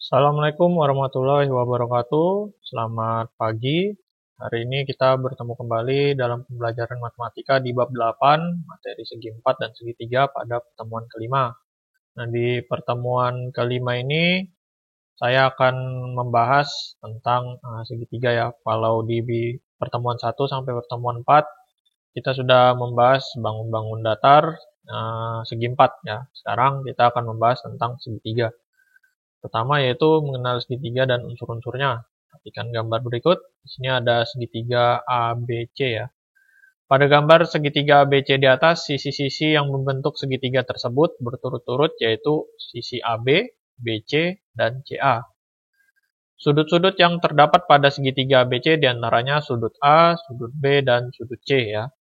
Assalamualaikum warahmatullahi wabarakatuh. Selamat pagi. Hari ini kita bertemu kembali dalam pembelajaran matematika di bab 8, materi segi 4 dan segi 3 pada pertemuan kelima. Nah, di pertemuan kelima ini saya akan membahas tentang segitiga ya. Kalau di pertemuan 1 sampai pertemuan 4 kita sudah membahas bangun-bangun datar segi 4 ya. Sekarang kita akan membahas tentang segitiga. Pertama yaitu mengenal segitiga dan unsur-unsurnya. Perhatikan gambar berikut. Di sini ada segitiga ABC ya. Pada gambar segitiga ABC di atas, sisi-sisi yang membentuk segitiga tersebut berturut-turut yaitu sisi AB, BC, dan CA. Sudut-sudut yang terdapat pada segitiga ABC diantaranya sudut A, sudut B, dan sudut C ya.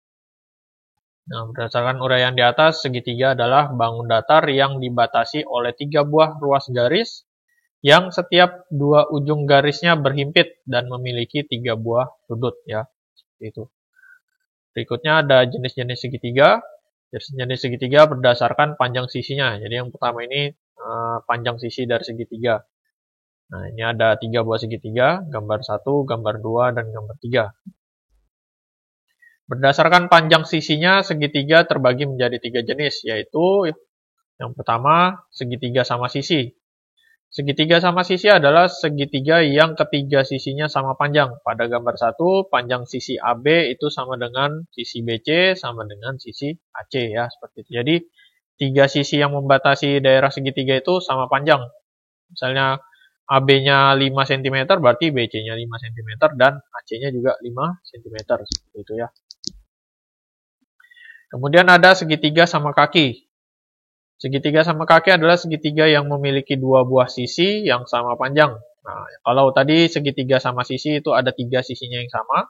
Nah, berdasarkan uraian di atas, segitiga adalah bangun datar yang dibatasi oleh 3 buah ruas garis yang setiap dua ujung garisnya berhimpit dan memiliki 3 buah sudut ya. Seperti itu. Berikutnya ada jenis-jenis segitiga. Jenis segitiga berdasarkan panjang sisinya. Jadi yang pertama ini panjang sisi dari segitiga. Nah, ini ada 3 buah segitiga, gambar 1, gambar 2, dan gambar 3. Berdasarkan panjang sisinya, segitiga terbagi menjadi 3 jenis, yaitu yang pertama, segitiga sama sisi. Segitiga sama sisi adalah segitiga yang ketiga sisinya sama panjang. Pada gambar 1, panjang sisi AB itu sama dengan sisi BC sama dengan sisi AC ya, seperti itu. Jadi, 3 sisi yang membatasi daerah segitiga itu sama panjang. Misalnya AB-nya 5 cm berarti BC-nya 5 cm dan AC-nya juga 5 cm, seperti itu ya. Kemudian ada segitiga sama kaki. Segitiga sama kaki adalah segitiga yang memiliki 2 buah sisi yang sama panjang. Nah, kalau tadi segitiga sama sisi itu ada 3 sisinya yang sama.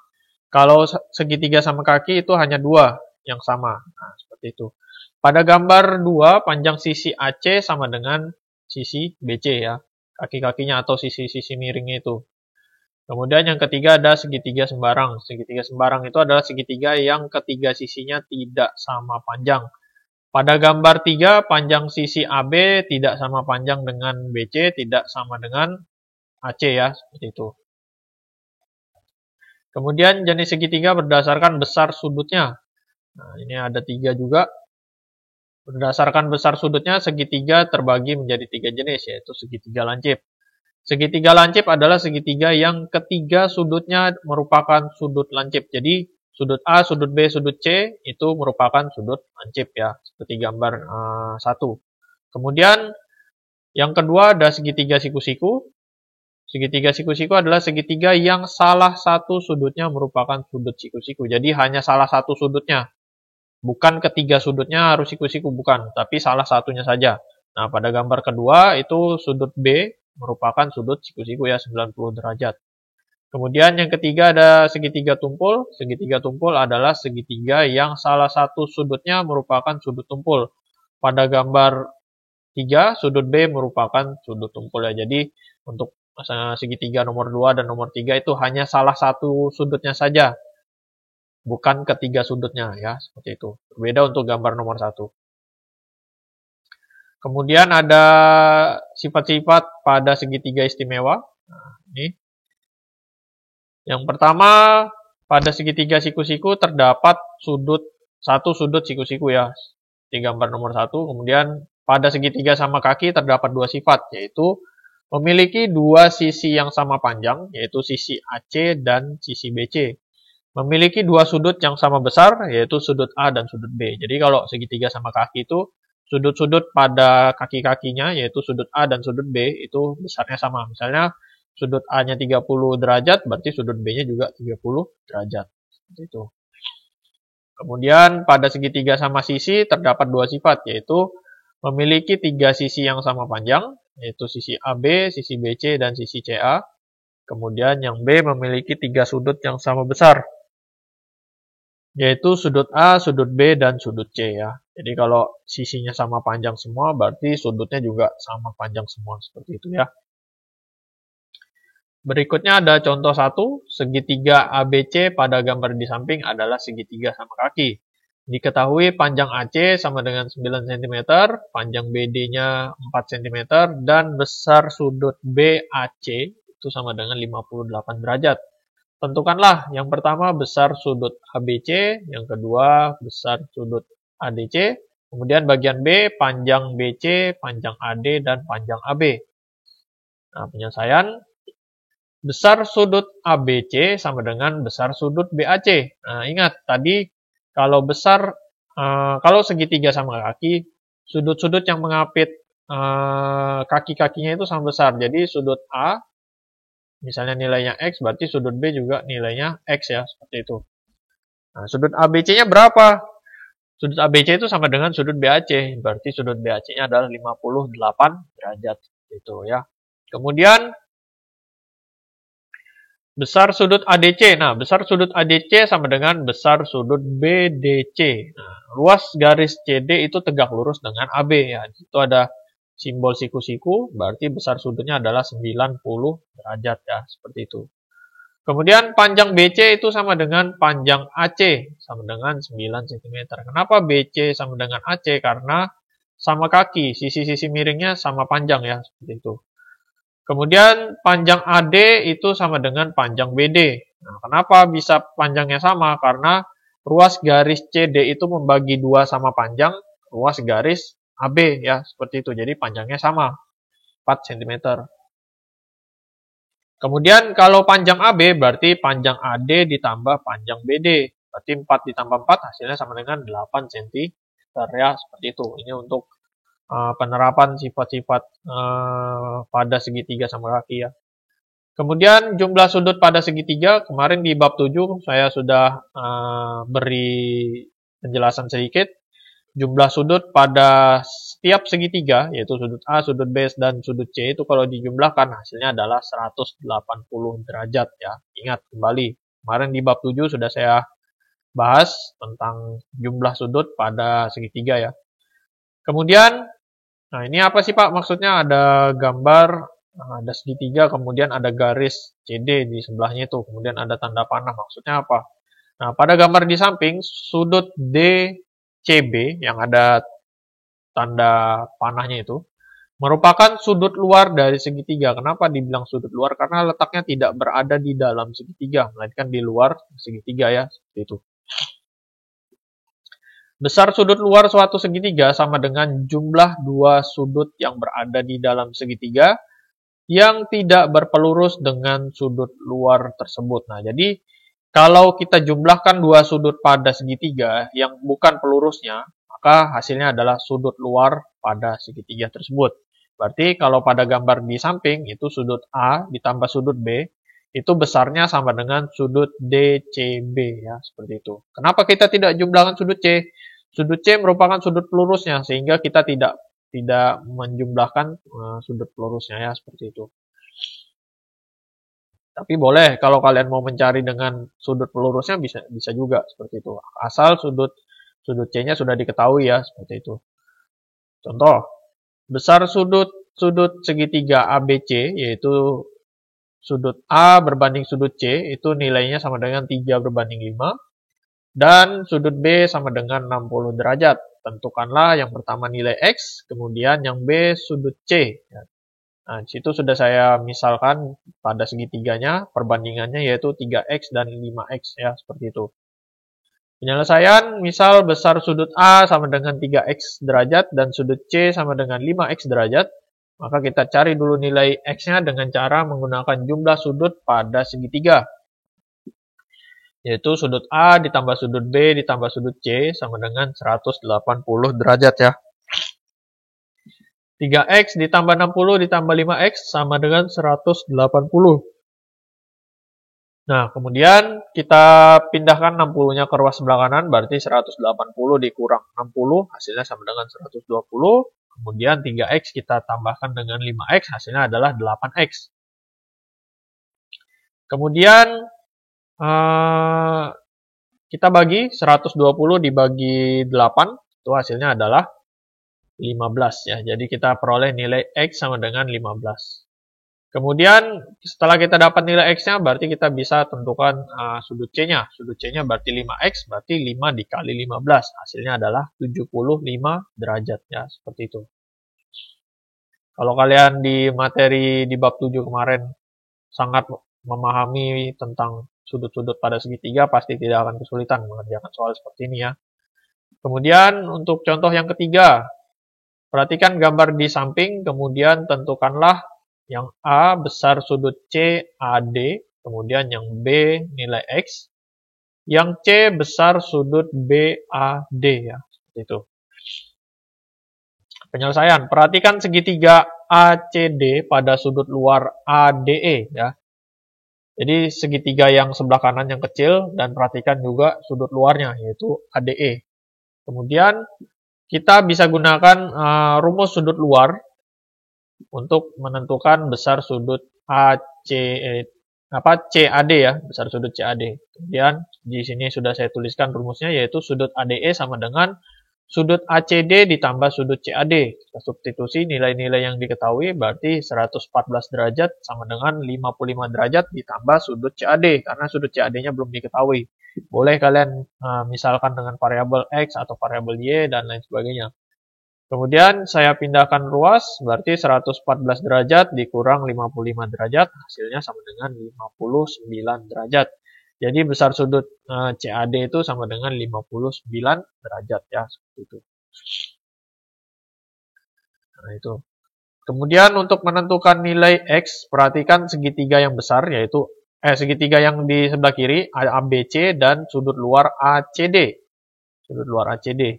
Kalau segitiga sama kaki itu hanya 2 yang sama. Nah, seperti itu. Pada gambar 2, panjang sisi AC sama dengan sisi BC ya. Kaki-kakinya atau sisi-sisi miringnya itu. Kemudian yang ketiga ada segitiga sembarang. Segitiga sembarang itu adalah segitiga yang ketiga sisinya tidak sama panjang. Pada gambar 3, panjang sisi AB tidak sama panjang dengan BC, tidak sama dengan AC ya, seperti itu. Kemudian jenis segitiga berdasarkan besar sudutnya. Nah, ini ada 3 juga. Berdasarkan besar sudutnya, segitiga terbagi menjadi 3 jenis, yaitu segitiga lancip. Segitiga lancip adalah segitiga yang ketiga sudutnya merupakan sudut lancip. Jadi, sudut A, sudut B, sudut C itu merupakan sudut lancip ya, seperti gambar 1. Kemudian, yang kedua ada segitiga siku-siku. Segitiga siku-siku adalah segitiga yang salah satu sudutnya merupakan sudut siku-siku. Jadi, hanya salah satu sudutnya. Bukan ketiga sudutnya harus siku-siku, bukan. Tapi salah satunya saja. Nah, pada gambar kedua itu sudut B merupakan sudut siku-siku ya, 90 derajat. Kemudian yang ketiga ada segitiga tumpul. Segitiga tumpul adalah segitiga yang salah satu sudutnya merupakan sudut tumpul. Pada gambar 3, sudut B merupakan sudut tumpul ya. Jadi untuk segitiga nomor 2 dan nomor 3 itu hanya salah satu sudutnya saja. Bukan ketiga sudutnya ya, seperti itu. Berbeda untuk gambar nomor 1. Kemudian ada sifat-sifat pada segitiga istimewa. Nah, ini. Yang pertama, pada segitiga siku-siku terdapat satu sudut siku-siku ya. Di gambar nomor 1. Kemudian pada segitiga sama kaki terdapat 2 sifat, yaitu memiliki 2 sisi yang sama panjang, yaitu sisi AC dan sisi BC. Memiliki 2 sudut yang sama besar, yaitu sudut A dan sudut B. Jadi kalau segitiga sama kaki itu, sudut-sudut pada kaki-kakinya, yaitu sudut A dan sudut B, itu besarnya sama. Misalnya, sudut A-nya 30 derajat, berarti sudut B-nya juga 30 derajat. Seperti itu. Kemudian, pada segitiga sama sisi, terdapat 2 sifat, yaitu memiliki 3 sisi yang sama panjang, yaitu sisi AB, sisi BC, dan sisi CA. Kemudian, yang B memiliki 3 sudut yang sama besar, yaitu sudut A, sudut B, dan sudut C ya. Jadi kalau sisinya sama panjang semua, berarti sudutnya juga sama panjang semua, seperti itu ya. Berikutnya ada contoh 1, segitiga ABC pada gambar di samping adalah segitiga sama kaki. Diketahui panjang AC sama dengan 9 cm, panjang BD-nya 4 cm, dan besar sudut BAC itu sama dengan 58 derajat. Tentukanlah yang pertama besar sudut ABC, yang kedua besar sudut ADC, kemudian bagian B panjang BC, panjang AD, dan panjang AB. Nah, penyelesaian besar sudut ABC sama dengan besar sudut BAC. Nah, ingat tadi kalau kalau segitiga sama kaki, sudut-sudut yang mengapit kaki-kakinya itu sama besar. Jadi sudut A, misalnya nilainya X, berarti sudut B juga nilainya X ya, seperti itu. Nah, sudut ABC-nya berapa? Sudut ABC itu sama dengan sudut BAC, berarti sudut BAC-nya adalah 58 derajat. Itu ya. Kemudian besar sudut ADC. Nah, besar sudut ADC sama dengan besar sudut BDC. Nah, ruas garis CD itu tegak lurus dengan AB ya. Itu ada simbol siku-siku, berarti besar sudutnya adalah 90 derajat ya, seperti itu. Kemudian panjang BC itu sama dengan panjang AC, sama dengan 9 cm. Kenapa BC sama dengan AC? Karena sama kaki, sisi-sisi miringnya sama panjang ya, seperti itu. Kemudian panjang AD itu sama dengan panjang BD. Nah, kenapa bisa panjangnya sama? Karena ruas garis CD itu membagi dua sama panjang ruas garis AB ya, seperti itu. Jadi panjangnya sama, 4 cm. Kemudian kalau panjang AB berarti panjang AD ditambah panjang BD. Berarti 4 ditambah 4 hasilnya sama dengan 8 cm ya, seperti itu. Ini untuk penerapan sifat-sifat pada segitiga sama kaki ya. Kemudian jumlah sudut pada segitiga, kemarin di bab 7 saya sudah beri penjelasan sedikit. Jumlah sudut pada setiap segitiga, yaitu sudut A, sudut B, dan sudut C, itu kalau dijumlahkan hasilnya adalah 180 derajat ya. Ingat kembali, kemarin di bab 7 sudah saya bahas tentang jumlah sudut pada segitiga ya. Kemudian, nah ini apa sih Pak? Maksudnya ada gambar, ada segitiga, kemudian ada garis CD di sebelahnya itu, kemudian ada tanda panah. Maksudnya apa? Nah, pada gambar di samping, sudut DCB yang ada tanda panahnya itu, merupakan sudut luar dari segitiga. Kenapa dibilang sudut luar? Karena letaknya tidak berada di dalam segitiga, melainkan di luar segitiga ya, seperti itu. Besar sudut luar suatu segitiga sama dengan jumlah dua sudut yang berada di dalam segitiga yang tidak berpelurus dengan sudut luar tersebut. Nah, jadi kalau kita jumlahkan dua sudut pada segitiga yang bukan pelurusnya, maka hasilnya adalah sudut luar pada segitiga tersebut. Berarti kalau pada gambar di samping itu sudut A ditambah sudut B, itu besarnya sama dengan sudut DCB ya, seperti itu. Kenapa kita tidak jumlahkan sudut C? Sudut C merupakan sudut pelurusnya, sehingga kita tidak menjumlahkan sudut pelurusnya ya, seperti itu. Tapi boleh kalau kalian mau mencari dengan sudut pelurusnya bisa juga seperti itu. Asal sudut C-nya sudah diketahui ya, seperti itu. Contoh, besar sudut segitiga ABC yaitu sudut A berbanding sudut C itu nilainya sama dengan 3 berbanding 5. Dan sudut B sama dengan 60 derajat. Tentukanlah yang pertama nilai X, kemudian yang B sudut C. Nah, di situ sudah saya misalkan pada segitiganya, perbandingannya yaitu 3X dan 5X ya, seperti itu. Penyelesaian, misal besar sudut A sama dengan 3X derajat dan sudut C sama dengan 5X derajat, maka kita cari dulu nilai X-nya dengan cara menggunakan jumlah sudut pada segitiga. Yaitu sudut A ditambah sudut B ditambah sudut C sama dengan 180 derajat ya. 3X ditambah 60 ditambah 5X sama dengan 180. Nah, kemudian kita pindahkan 60-nya ke ruas sebelah kanan, berarti 180 dikurang 60, hasilnya sama dengan 120. Kemudian 3X kita tambahkan dengan 5X, hasilnya adalah 8X. Kemudian kita bagi 120 dibagi 8, itu hasilnya adalah 15 ya. Jadi kita peroleh nilai X sama dengan 15. Kemudian setelah kita dapat nilai X-nya, berarti kita bisa tentukan sudut C-nya. Sudut C-nya berarti 5X, berarti 5 dikali 15. Hasilnya adalah 75 derajat. Ya, seperti itu. Kalau kalian di materi di bab 7 kemarin sangat memahami tentang sudut-sudut pada segitiga, pasti tidak akan kesulitan mengerjakan soal seperti ini ya. Kemudian untuk contoh yang ketiga, perhatikan gambar di samping, kemudian tentukanlah yang A besar sudut C AD, kemudian yang B nilai X, yang C besar sudut BAD ya, seperti itu. Penyelesaian, perhatikan segitiga ACD pada sudut luar ADE ya. Jadi segitiga yang sebelah kanan yang kecil, dan perhatikan juga sudut luarnya yaitu ADE. Kemudian kita bisa gunakan rumus sudut luar untuk menentukan besar sudut CAD ya, besar sudut CAD. Kemudian di sini sudah saya tuliskan rumusnya, yaitu sudut ADE sama dengan sudut ACD ditambah sudut CAD. Kita substitusi nilai-nilai yang diketahui, berarti 114 derajat sama dengan 55 derajat ditambah sudut CAD, karena sudut CAD-nya belum diketahui. Boleh kalian misalkan dengan variabel X atau variabel Y dan lain sebagainya. Kemudian saya pindahkan ruas, berarti 114 derajat dikurang 55 derajat, hasilnya sama dengan 59 derajat. Jadi besar sudut CAD itu sama dengan 59 derajat ya, seperti itu. Nah, itu. Kemudian untuk menentukan nilai X, perhatikan segitiga yang besar, yaitu segitiga yang di sebelah kiri, ABC dan sudut luar ACD. Sudut luar ACD.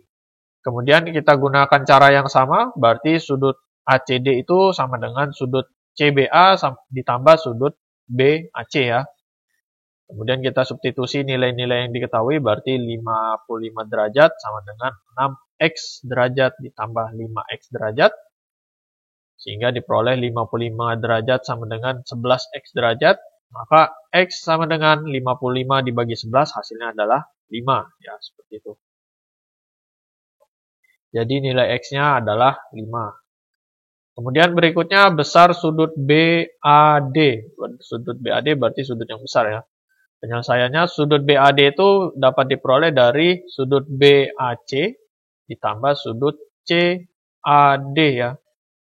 Kemudian kita gunakan cara yang sama, berarti sudut ACD itu sama dengan sudut CBA ditambah sudut BAC ya. Kemudian kita substitusi nilai-nilai yang diketahui, berarti 55 derajat sama dengan 6X derajat ditambah 5X derajat. Sehingga diperoleh 55 derajat sama dengan 11X derajat. Maka X sama dengan 55 dibagi 11, hasilnya adalah 5. Ya, seperti itu. Jadi nilai X-nya adalah 5. Kemudian berikutnya besar sudut BAD. Sudut BAD berarti sudut yang besar ya. Penyelesaiannya sudut BAD itu dapat diperoleh dari sudut BAC ditambah sudut CAD ya.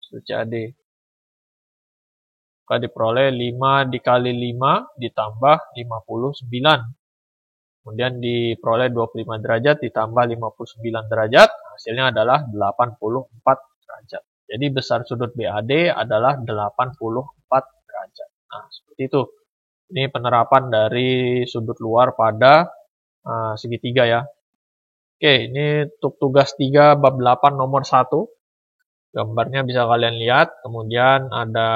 Sudut CAD. Maka diperoleh 5 dikali 5 ditambah 59. Kemudian diperoleh 25 derajat ditambah 59 derajat. Hasilnya adalah 84 derajat. Jadi besar sudut BAD adalah 84 derajat. Nah, seperti itu. Ini penerapan dari sudut luar pada segitiga ya. Oke, ini untuk tugas 3 bab 8 nomor 1. Gambarnya bisa kalian lihat. Kemudian ada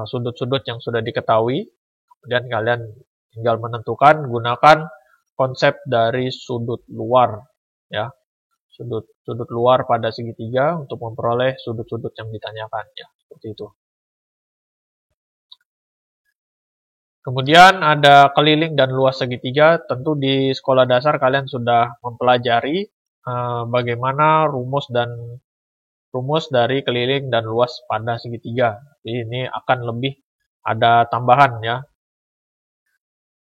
sudut-sudut yang sudah diketahui. Kemudian kalian tinggal menentukan, gunakan konsep dari sudut luar ya. Sudut luar pada segitiga untuk memperoleh sudut-sudut yang ditanyakan ya, seperti itu. Kemudian ada keliling dan luas segitiga. Tentu di sekolah dasar kalian sudah mempelajari bagaimana rumus dari keliling dan luas pada segitiga. Jadi ini akan lebih ada tambahan ya.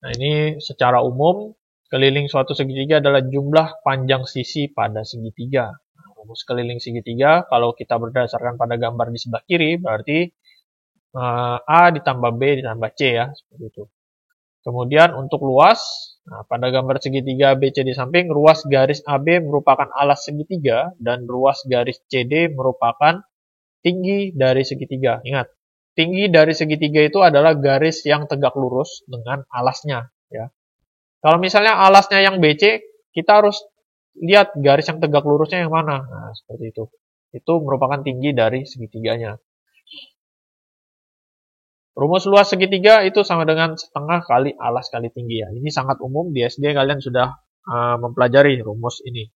Nah, ini secara umum keliling suatu segitiga adalah jumlah panjang sisi pada segitiga. Nah, rumus keliling segitiga kalau kita berdasarkan pada gambar di sebelah kiri berarti A ditambah B ditambah C ya, seperti itu. Kemudian untuk luas, nah pada gambar segitiga BC di samping, ruas garis AB merupakan alas segitiga dan ruas garis CD merupakan tinggi dari segitiga. Ingat, tinggi dari segitiga itu adalah garis yang tegak lurus dengan alasnya ya. Kalau misalnya alasnya yang BC, kita harus lihat garis yang tegak lurusnya yang mana. Nah, seperti itu. Itu merupakan tinggi dari segitiganya. Rumus luas segitiga itu sama dengan setengah kali alas kali tinggi ya. Ini sangat umum, di SD kalian sudah mempelajari rumus ini.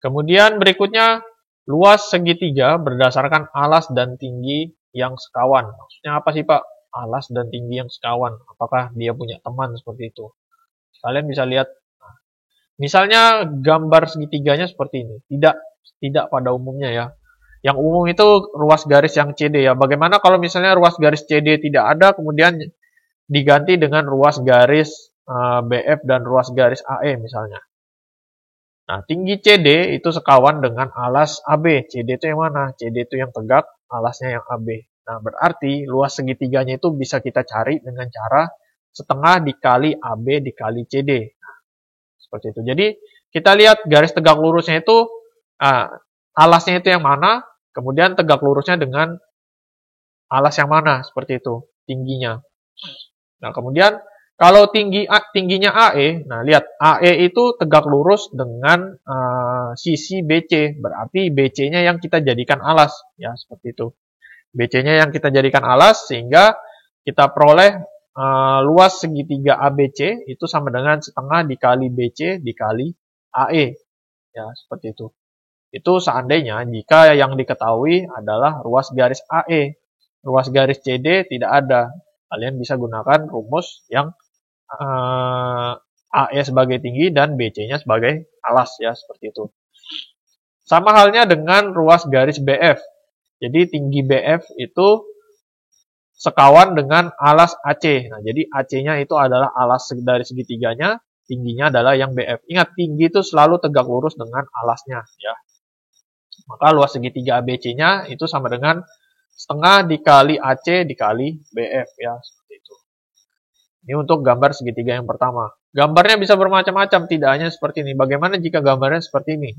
Kemudian berikutnya, luas segitiga berdasarkan alas dan tinggi yang sekawan. Maksudnya apa sih Pak? Alas dan tinggi yang sekawan. Apakah dia punya teman seperti itu? Kalian bisa lihat. Misalnya gambar segitiganya seperti ini. Tidak pada umumnya ya. Yang umum itu ruas garis yang CD ya. Bagaimana kalau misalnya ruas garis CD tidak ada, kemudian diganti dengan ruas garis BF dan ruas garis AE misalnya. Nah, tinggi CD itu sekawan dengan alas AB. CD itu yang mana? CD itu yang tegak, alasnya yang AB. Nah, berarti luas segitiganya itu bisa kita cari dengan cara setengah dikali AB dikali CD. Nah, seperti itu. Jadi, kita lihat garis tegak lurusnya itu, alasnya itu yang mana, kemudian tegak lurusnya dengan alas yang mana, seperti itu, tingginya. Nah, kemudian kalau tingginya AE, nah lihat AE itu tegak lurus dengan sisi BC, berarti BC-nya yang kita jadikan alas, ya seperti itu. BC-nya yang kita jadikan alas sehingga kita peroleh luas segitiga ABC itu sama dengan setengah dikali BC dikali AE, ya seperti itu. Itu seandainya jika yang diketahui adalah ruas garis AE, ruas garis CD tidak ada. Kalian bisa gunakan rumus yang AE sebagai tinggi dan BC-nya sebagai alas ya, seperti itu. Sama halnya dengan ruas garis BF. Jadi tinggi BF itu sekawan dengan alas AC. Nah, jadi AC-nya itu adalah alas dari segitiganya, tingginya adalah yang BF. Ingat, tinggi itu selalu tegak lurus dengan alasnya ya. Maka luas segitiga ABC-nya itu sama dengan setengah dikali AC dikali BF ya, seperti itu. Ini untuk gambar segitiga yang pertama. Gambarnya bisa bermacam-macam, tidak hanya seperti ini. Bagaimana jika gambarnya seperti ini?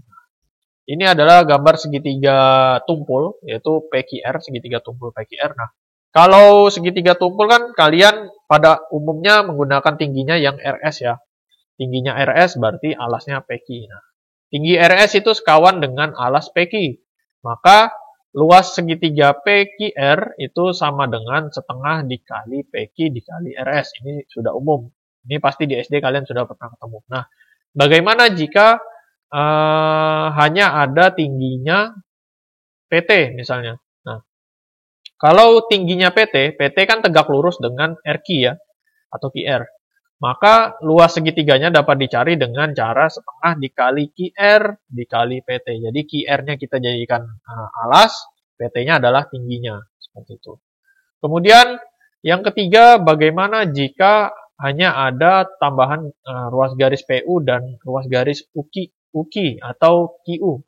Ini adalah gambar segitiga tumpul, yaitu PQR, segitiga tumpul PQR. Nah, kalau segitiga tumpul kan kalian pada umumnya menggunakan tingginya yang RS ya. Tingginya RS berarti alasnya PQ. Nah, tinggi RS itu sekawan dengan alas PQ. Maka luas segitiga PQR itu sama dengan setengah dikali PQ dikali RS. Ini sudah umum. Ini pasti di SD kalian sudah pernah ketemu. Nah, bagaimana jika hanya ada tingginya PT misalnya? Nah, kalau tingginya PT kan tegak lurus dengan RQ ya, atau QR. Maka luas segitiganya dapat dicari dengan cara setengah dikali QR dikali PT. Jadi QR-nya kita jadikan alas, PT-nya adalah tingginya. Seperti itu. Kemudian yang ketiga, bagaimana jika hanya ada tambahan ruas garis PU dan ruas garis UKI atau QU.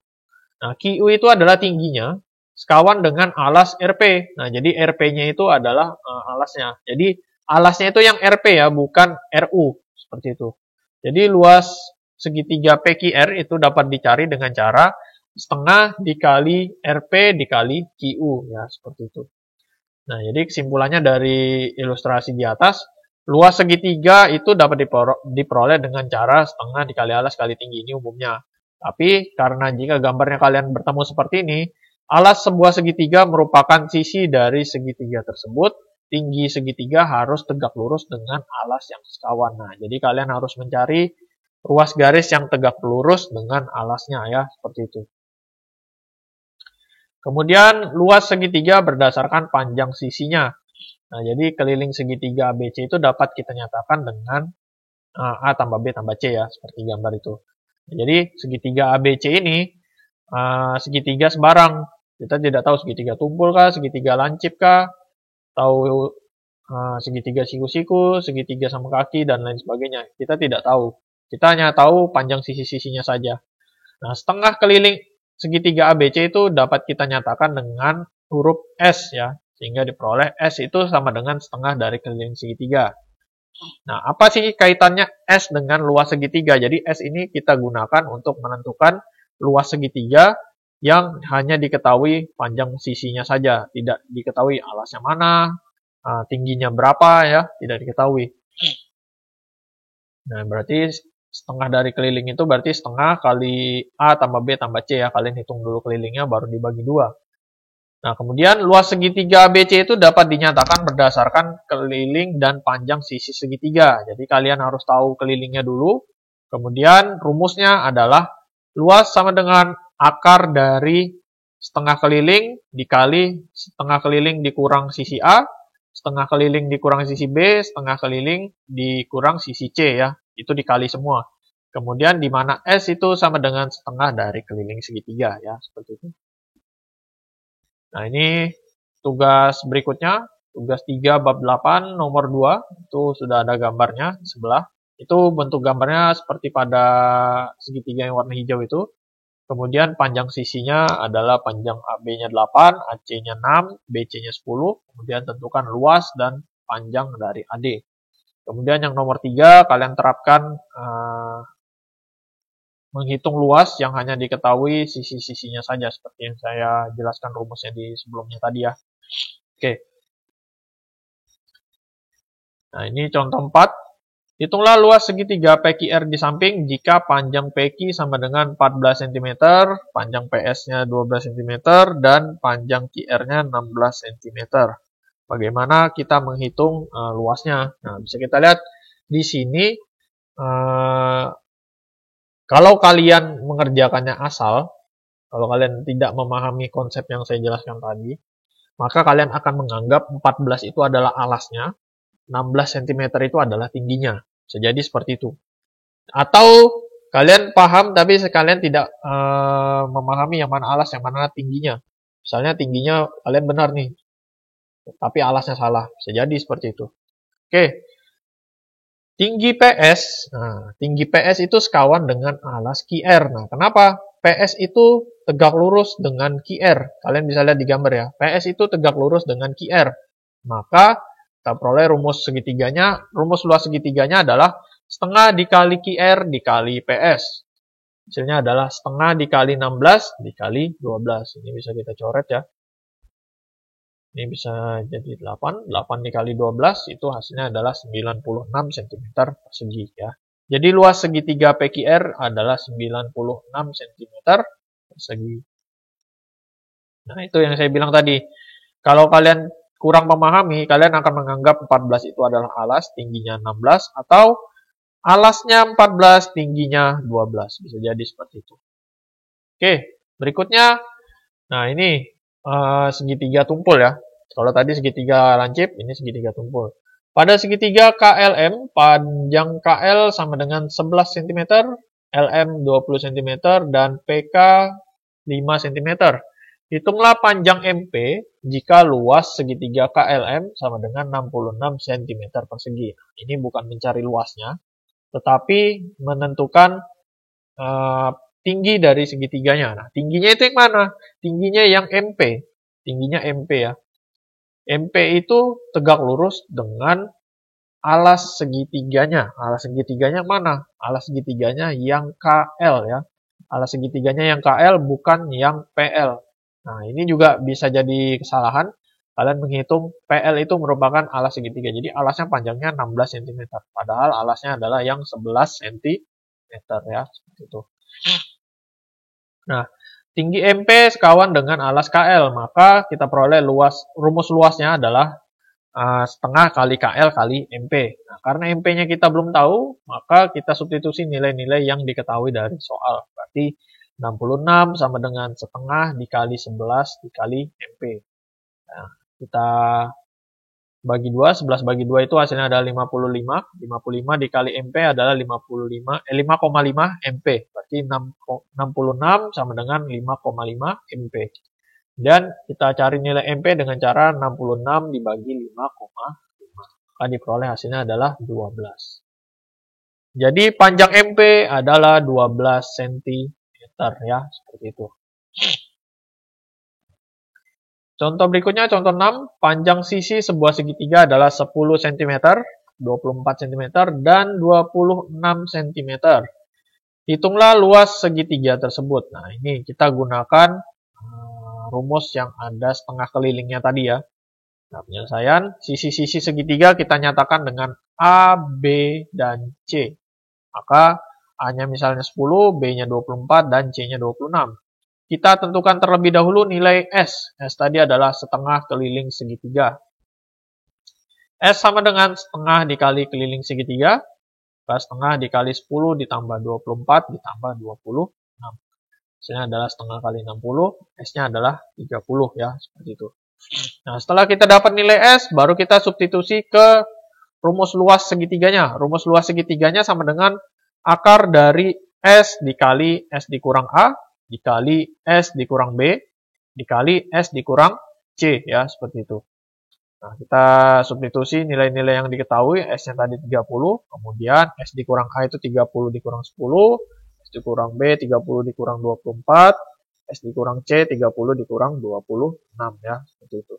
Nah, QU itu adalah tingginya sekawan dengan alas RP. Nah, jadi RP-nya itu adalah alasnya. Jadi alasnya itu yang RP ya, bukan RU. Seperti itu. Jadi luas segitiga PQR itu dapat dicari dengan cara setengah dikali RP dikali QU. Ya, seperti itu. Nah, jadi kesimpulannya dari ilustrasi di atas, luas segitiga itu dapat diperoleh dengan cara setengah dikali alas kali tinggi. Ini umumnya. Tapi karena jika gambarnya kalian bertemu seperti ini, alas sebuah segitiga merupakan sisi dari segitiga tersebut. Tinggi segitiga harus tegak lurus dengan alas yang sekawan. Nah, jadi kalian harus mencari ruas garis yang tegak lurus dengan alasnya ya, seperti itu. Kemudian luas segitiga berdasarkan panjang sisinya. Nah, jadi keliling segitiga ABC itu dapat kita nyatakan dengan A tambah B tambah C ya, seperti gambar itu. Nah, jadi segitiga ABC ini segitiga sembarang. Kita tidak tahu segitiga tumpul kah, segitiga lancip kah, tahu segitiga siku-siku, segitiga sama kaki, dan lain sebagainya. Kita tidak tahu. Kita hanya tahu panjang sisi-sisinya saja. Nah, setengah keliling segitiga ABC itu dapat kita nyatakan dengan huruf S ya. Sehingga diperoleh S itu sama dengan setengah dari keliling segitiga. Nah, apa sih kaitannya S dengan luas segitiga? Jadi S ini kita gunakan untuk menentukan luas segitiga yang hanya diketahui panjang sisinya saja. Tidak diketahui alasnya mana, tingginya berapa ya, tidak diketahui. Nah, berarti setengah dari keliling itu berarti setengah kali A tambah B tambah C ya. Kalian hitung dulu kelilingnya baru dibagi 2. Nah, kemudian luas segitiga ABC itu dapat dinyatakan berdasarkan keliling dan panjang sisi segitiga. Jadi kalian harus tahu kelilingnya dulu. Kemudian rumusnya adalah luas sama dengan akar dari setengah keliling dikali setengah keliling dikurang sisi A, setengah keliling dikurang sisi B, setengah keliling dikurang sisi C ya. Itu dikali semua. Kemudian di mana S itu sama dengan setengah dari keliling segitiga ya, seperti itu. Nah, ini tugas berikutnya, tugas 3 bab 8 nomor 2, itu sudah ada gambarnya di sebelah. Itu bentuk gambarnya seperti pada segitiga yang warna hijau itu. Kemudian panjang sisinya adalah panjang AB-nya 8, AC-nya 6, BC-nya 10. Kemudian tentukan luas dan panjang dari AD. Kemudian yang nomor 3, kalian terapkan menghitung luas yang hanya diketahui sisi-sisinya saja, seperti yang saya jelaskan rumusnya di sebelumnya tadi ya. Oke. Nah, ini contoh 4. Hitunglah luas segitiga PQR di samping jika panjang PQ sama dengan 14 cm, panjang PS-nya 12 cm, dan panjang QR-nya 16 cm. Bagaimana kita menghitung luasnya? Nah, bisa kita lihat di sini, kalau kalian mengerjakannya asal, kalau kalian tidak memahami konsep yang saya jelaskan tadi, maka kalian akan menganggap 14 itu adalah alasnya, 16 cm itu adalah tingginya. Bisa jadi seperti itu. Atau kalian paham tapi kalian tidak memahami yang mana alas, yang mana tingginya. Misalnya tingginya kalian benar nih, tapi alasnya salah. Bisa jadi seperti itu. Oke. Tinggi PS. Nah, tinggi PS itu sekawan dengan alas QR. Nah, kenapa? PS itu tegak lurus dengan QR. Kalian bisa lihat di gambar ya. PS itu tegak lurus dengan QR. Maka kita peroleh rumus segitiganya. Rumus luas segitiganya adalah setengah dikali QR dikali PS. Hasilnya adalah setengah dikali 16 dikali 12. Ini bisa kita coret ya. Ini bisa jadi 8. 8 dikali 12 itu hasilnya adalah 96 cm persegi ya. Jadi luas segitiga PQR adalah 96 cm persegi. Nah, itu yang saya bilang tadi. Kalau kalian kurang memahami, kalian akan menganggap 14 itu adalah alas, tingginya 16, atau alasnya 14, tingginya 12. Bisa jadi seperti itu. Oke, berikutnya. Nah, ini segitiga tumpul ya. Kalau tadi segitiga lancip, ini segitiga tumpul. Pada segitiga KLM, panjang KL sama dengan 11 cm, LM 20 cm, dan PK 5 cm. Hitunglah panjang MP jika luas segitiga KLM sama dengan 66 cm persegi. Ini bukan mencari luasnya, tetapi menentukan tinggi dari segitiganya. Nah, tingginya itu yang mana? Tingginya yang MP. Tingginya MP ya. MP itu tegak lurus dengan alas segitiganya. Alas segitiganya mana? Alas segitiganya yang KL ya. Alas segitiganya yang KL bukan yang PL. Nah, ini juga bisa jadi kesalahan. Kalian menghitung PL itu merupakan alas segitiga. Jadi alasnya panjangnya 16 cm. Padahal alasnya adalah yang 11 cm ya. Seperti itu. Nah, tinggi MP sekawan dengan alas KL, maka kita peroleh rumus luasnya adalah setengah kali KL kali MP. Nah, karena MP-nya kita belum tahu, maka kita substitusi nilai-nilai yang diketahui dari soal. Berarti 66 sama dengan setengah dikali 11 dikali MP. Nah, kita bagi 2, 11 bagi 2 itu hasilnya adalah 55. 55 dikali MP adalah 5,5 MP. Berarti 66 sama dengan 5,5 MP. Dan kita cari nilai MP dengan cara 66 dibagi 5,5. Maka diperoleh hasilnya adalah 12. Jadi panjang MP adalah 12 cm ya, seperti itu. Contoh berikutnya, contoh 6, panjang sisi sebuah segitiga adalah 10 cm, 24 cm, dan 26 cm. Hitunglah luas segitiga tersebut. Nah, ini kita gunakan rumus yang ada setengah kelilingnya tadi ya. Nah, penyelesaian, sisi-sisi segitiga kita nyatakan dengan A, B, dan C. Maka A-nya misalnya 10, B-nya 24, dan C-nya 26. Kita tentukan terlebih dahulu nilai S. S tadi adalah setengah keliling segitiga. S sama dengan setengah dikali keliling segitiga. Setengah dikali 10 ditambah 24 ditambah 26. Hasilnya adalah setengah kali 60. S-nya adalah 30 ya, seperti itu. Nah, setelah kita dapat nilai S, baru kita substitusi ke rumus luas segitiganya. Rumus luas segitiganya sama dengan akar dari S dikali S dikurang A, dikali S dikurang B, dikali S dikurang C ya, seperti itu. Nah, kita substitusi nilai-nilai yang diketahui, S-nya tadi 30, kemudian S dikurang A itu 30 dikurang 10, S dikurang B 30 dikurang 24, S dikurang C 30 dikurang 26 ya, seperti itu.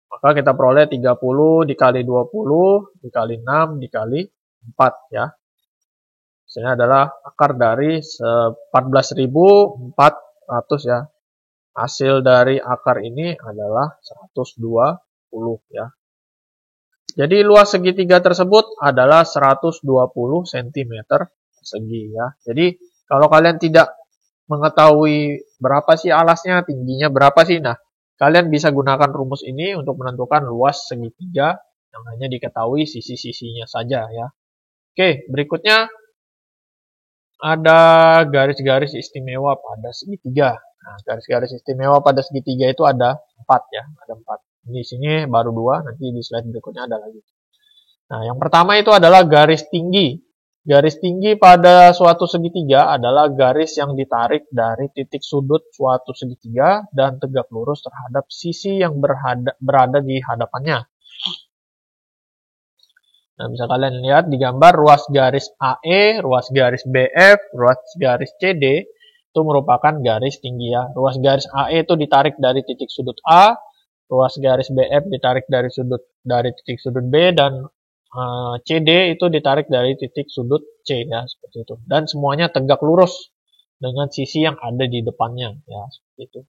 Maka kita peroleh 30 dikali 20 dikali 6 dikali 4 ya. Hasilnya adalah akar dari 14.400 ya. Hasil dari akar ini adalah 120 ya. Jadi luas segitiga tersebut adalah 120 cm persegi ya. Jadi kalau kalian tidak mengetahui berapa sih alasnya, tingginya berapa sih, nah kalian bisa gunakan rumus ini untuk menentukan luas segitiga yang hanya diketahui sisi-sisinya saja ya. Oke, berikutnya ada garis-garis istimewa pada segitiga. Nah, garis-garis istimewa pada segitiga itu ada 4 ya, ada 4. Di sini baru 2, nanti di slide berikutnya ada lagi. Nah, yang pertama itu adalah garis tinggi. Garis tinggi pada suatu segitiga adalah garis yang ditarik dari titik sudut suatu segitiga dan tegak lurus terhadap sisi yang berada di hadapannya. Nah, bisa kalian lihat di gambar ruas garis AE, ruas garis BF, ruas garis CD itu merupakan garis tinggi ya. Ruas garis AE itu ditarik dari titik sudut A, ruas garis BF ditarik dari titik sudut B, dan CD itu ditarik dari titik sudut C ya, seperti itu. Dan semuanya tegak lurus dengan sisi yang ada di depannya ya, seperti itu.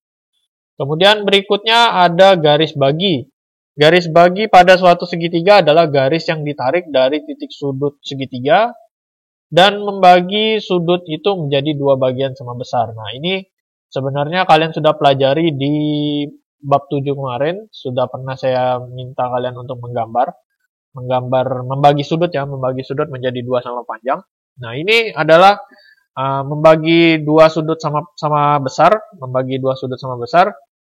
Kemudian berikutnya ada garis bagi. Garis bagi pada suatu segitiga adalah garis yang ditarik dari titik sudut segitiga dan membagi sudut itu menjadi dua bagian sama besar. Nah, ini sebenarnya kalian sudah pelajari di bab 7 kemarin, sudah pernah saya minta kalian untuk membagi sudut ya, membagi sudut menjadi dua sama panjang. Nah, ini adalah membagi dua sudut sama besar,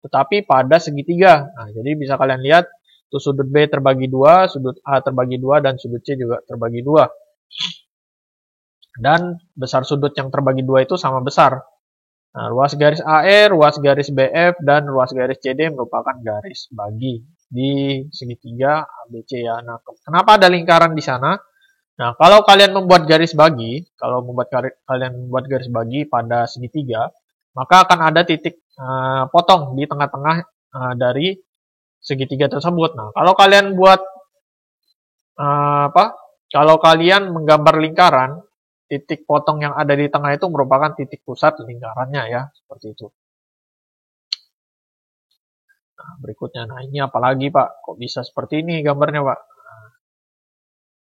tetapi pada segitiga. Nah, jadi bisa kalian lihat tuh sudut B terbagi dua, sudut A terbagi dua, dan sudut C juga terbagi dua. Dan besar sudut yang terbagi dua itu sama besar. Nah, ruas garis AE, ruas garis BF, dan ruas garis CD merupakan garis bagi di segitiga ABC ya. Nah, kenapa ada lingkaran di sana? Nah, kalau kalian membuat garis bagi, pada segitiga, maka akan ada titik potong di tengah-tengah dari segitiga tersebut. Nah, kalau kalian kalau kalian menggambar lingkaran, titik potong yang ada di tengah itu merupakan titik pusat lingkarannya ya, seperti itu. Nah, berikutnya, ini apalagi Pak? Kok bisa seperti ini gambarnya Pak?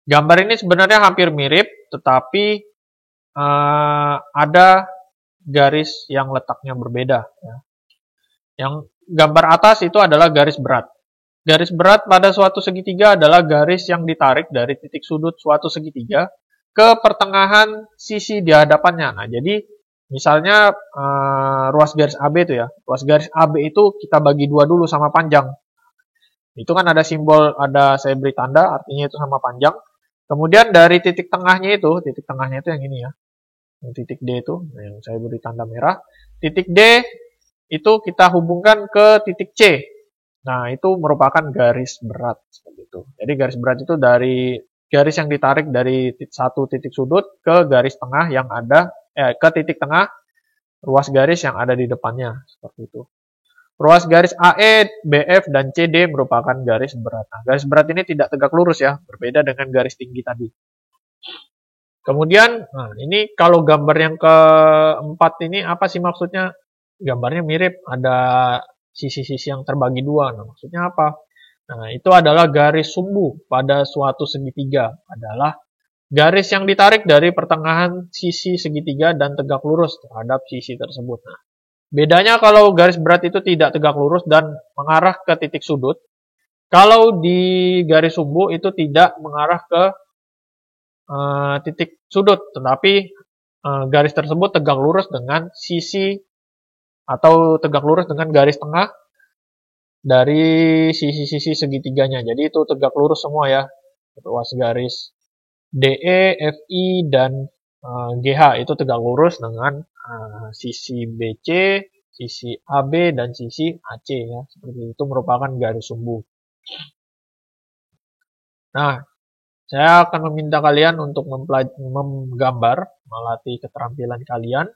Gambar ini sebenarnya hampir mirip, tetapi ada garis yang letaknya berbeda. Ya. Yang gambar atas itu adalah garis berat. Garis berat pada suatu segitiga adalah garis yang ditarik dari titik sudut suatu segitiga ke pertengahan sisi di hadapannya. Nah, jadi misalnya ruas garis AB itu ya. Ruas garis AB itu kita bagi dua dulu sama panjang. Itu kan ada simbol, saya beri tanda, artinya itu sama panjang. Kemudian dari titik tengahnya itu yang ini ya. Yang titik D itu, yang saya beri tanda merah. Titik D itu kita hubungkan ke titik C. Nah, itu merupakan garis berat seperti itu. Jadi garis berat itu dari garis yang ditarik dari satu titik sudut ke garis tengah yang ada ke titik tengah ruas garis yang ada di depannya seperti itu. Ruas garis AE, BF, dan CD merupakan garis berat. Nah, garis berat ini tidak tegak lurus ya, berbeda dengan garis tinggi tadi. Kemudian, ini kalau gambar yang keempat ini apa sih maksudnya? Gambarnya mirip, ada sisi-sisi yang terbagi dua. Nah, maksudnya apa? Nah, itu adalah garis sumbu pada suatu segitiga. Adalah garis yang ditarik dari pertengahan sisi segitiga dan tegak lurus terhadap sisi tersebut. Nah, bedanya kalau garis berat itu tidak tegak lurus dan mengarah ke titik sudut. Kalau di garis sumbu itu tidak mengarah ke titik sudut, tetapi garis tersebut tegak lurus dengan sisi atau tegak lurus dengan garis tengah dari sisi-sisi segitiganya. Jadi itu tegak lurus semua ya. Ruas garis DE, FI, dan GH itu tegak lurus dengan sisi BC, sisi AB dan sisi AC ya. Seperti itu merupakan garis sumbu. Nah, saya akan meminta kalian untuk menggambar, melatih keterampilan kalian.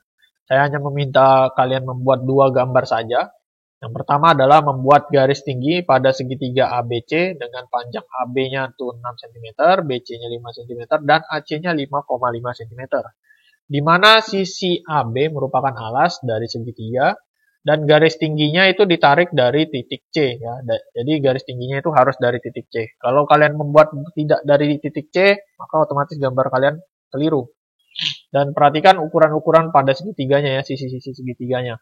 Saya hanya meminta kalian membuat 2 gambar saja. Yang pertama adalah membuat garis tinggi pada segitiga ABC dengan panjang AB-nya itu 6 cm, BC-nya 5 cm, dan AC-nya 5,5 cm. Di mana sisi AB merupakan alas dari segitiga, dan garis tingginya itu ditarik dari titik C. Ya. Jadi garis tingginya itu harus dari titik C. Kalau kalian membuat tidak dari titik C, maka otomatis gambar kalian keliru. Dan perhatikan ukuran-ukuran pada segitiganya ya, sisi-sisi segitiganya.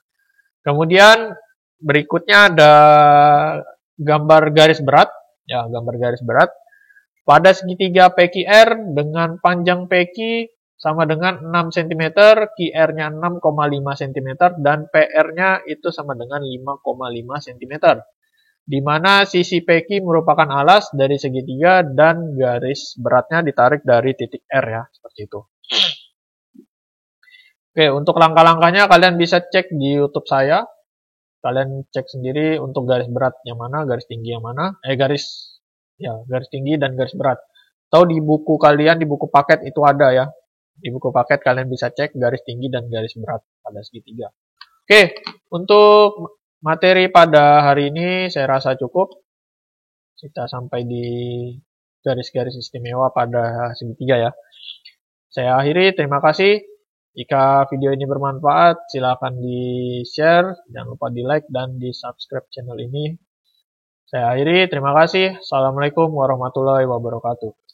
Kemudian berikutnya ada gambar garis berat, ya gambar garis berat. Pada segitiga PQR dengan panjang PQ sama dengan 6 cm, QR-nya 6,5 cm, dan PR-nya itu sama dengan 5,5 cm. Di mana sisi PQ merupakan alas dari segitiga dan garis beratnya ditarik dari titik R ya, seperti itu. Oke, untuk langkah-langkahnya kalian bisa cek di YouTube saya. Kalian cek sendiri untuk garis berat yang mana, garis tinggi yang mana, garis tinggi dan garis berat. Atau di buku kalian, di buku paket itu ada ya. Di buku paket kalian bisa cek garis tinggi dan garis berat pada segitiga. Oke, untuk materi pada hari ini saya rasa cukup. Kita sampai di garis-garis istimewa pada segitiga ya. Saya akhiri, terima kasih. Jika video ini bermanfaat, silakan di-share, jangan lupa di-like dan di-subscribe channel ini. Saya akhiri, terima kasih. Assalamualaikum warahmatullahi wabarakatuh.